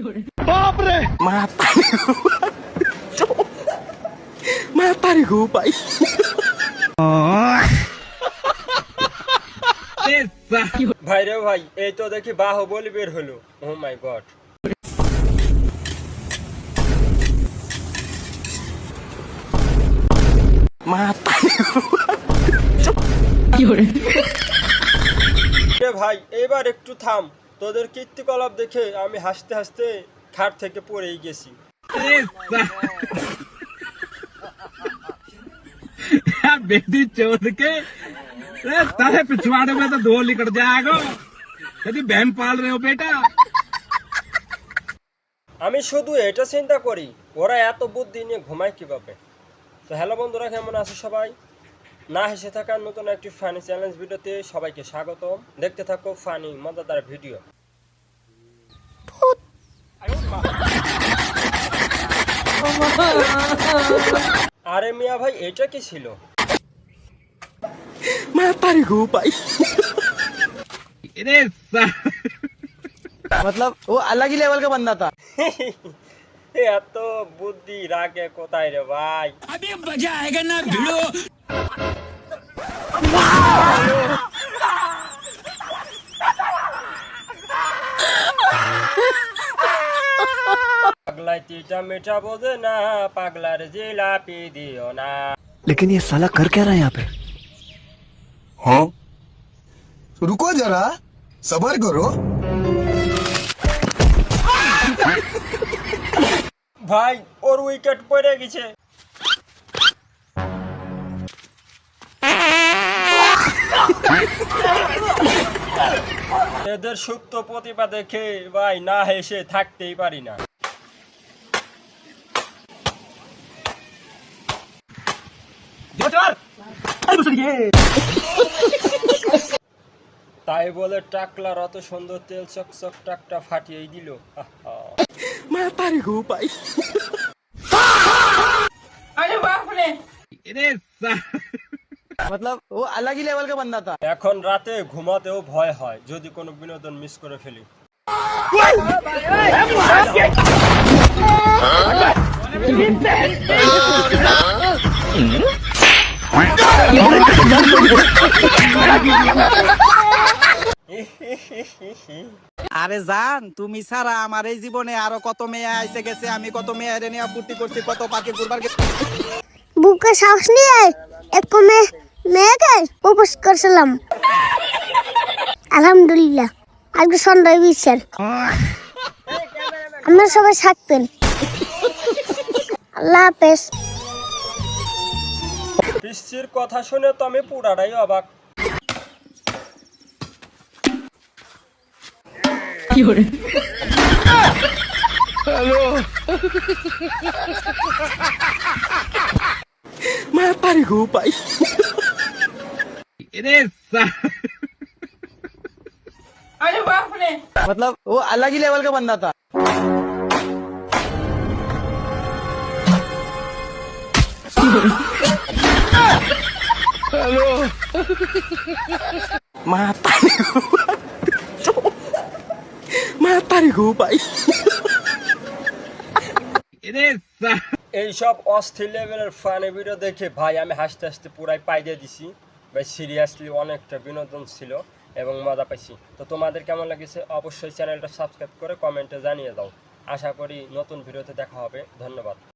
बाप रे मातारी गो भाई ভাই রে ভাই, এই তো দেখি বাহুবলী বের হলো। ও মাই গড, ভাই এবার একটু থাম। তোদের কীর্তিকলাপ দেখে আমি হাসতে হাসতে খাট থেকে পড়েই গেছি। बेटी चोद के तारे पिछवाड़े में तो धो निकल जाएगा। यदि बहन पाल रहे हो बेटा। আমি শুধু এটা চিন্তা করি, ওরা এত বুদ্ধি নিয়ে ঘুমায় কিভাবে। তো হ্যালো বন্ধুরা, কেমন আছো সবাই? না হেসে থাকার নতুন একটি ফানি চ্যালেঞ্জ ভিডিওতে সবাইকে স্বাগতম। দেখতে থাকো ফানি মজাদার ভিডিও। আরে মিয়া ভাই, এটা কি ছিল? मातारी गो भाई मतलब वो अलग ही लेवल का बंदा था। এত বুদ্ধি রাগে কোথায় রে ভাই? अभी मजा आएगा ना भिड़ो। পাগলাই তিটা মিঠা বোঝে না, পাগলার জিলাপি দিও না। लेकिन ये साला कर क्या रहा है यहाँ पे हाँ रुको जरा सबर करो। ভাই ওর উইকেট পড়ে গেছে। এদের সুপ্ত প্রতিভা দেখে ভাই না হেসে থাকতেই পারি না। তাই বলে টাকলার অত সুন্দর তেল চকচক টাকটা ফাটিয়েই দিল। मातारी गो भाई मतलब वो अलग ही लेवल का बंदा था। এখন রাতে ঘুমাতেও ভয় হয় যদি কোনো বিনোদন মিস করে ফেলি। আরে জান, তুমি ছাড়া আমার এই জীবনে আরো কত মেয়ে আইসে গেছে। আমি কত মেয়েরে নিয়ে ফুর্তি করছি, কত পার্কে ঘুরবার গেছি। বুকে সাহস নিয়ে এক মেয়েকে উপোস করছিলাম। আলহামদুলিল্লাহ আজকে সন্ধ্যায় বিছেন আমরা সবাই থাকবেন। আল্লাহ হাফেজ। পিসির কথা শুনে তো আমি পুরাটাই অবাক। मातारी गो भाई मतलब वो अलग ही लेवल का बंदा था। मातारी गो भाई এইসব অস্থির লেভেলের ফানি ভিডিও দেখে ভাই আমি হাসতে হাসতে পুরাই পাই দিয়ে দিছি ভাই। সিরিয়াসলি অনেকটা বিনোদন ছিল এবং মজা পাইছি। তো তোমাদের কেমন লাগছে অবশ্যই চ্যানেলটা সাবস্ক্রাইব করে কমেন্টে জানিয়ে দাও। আশা করি নতুন ভিডিওতে দেখা হবে। ধন্যবাদ।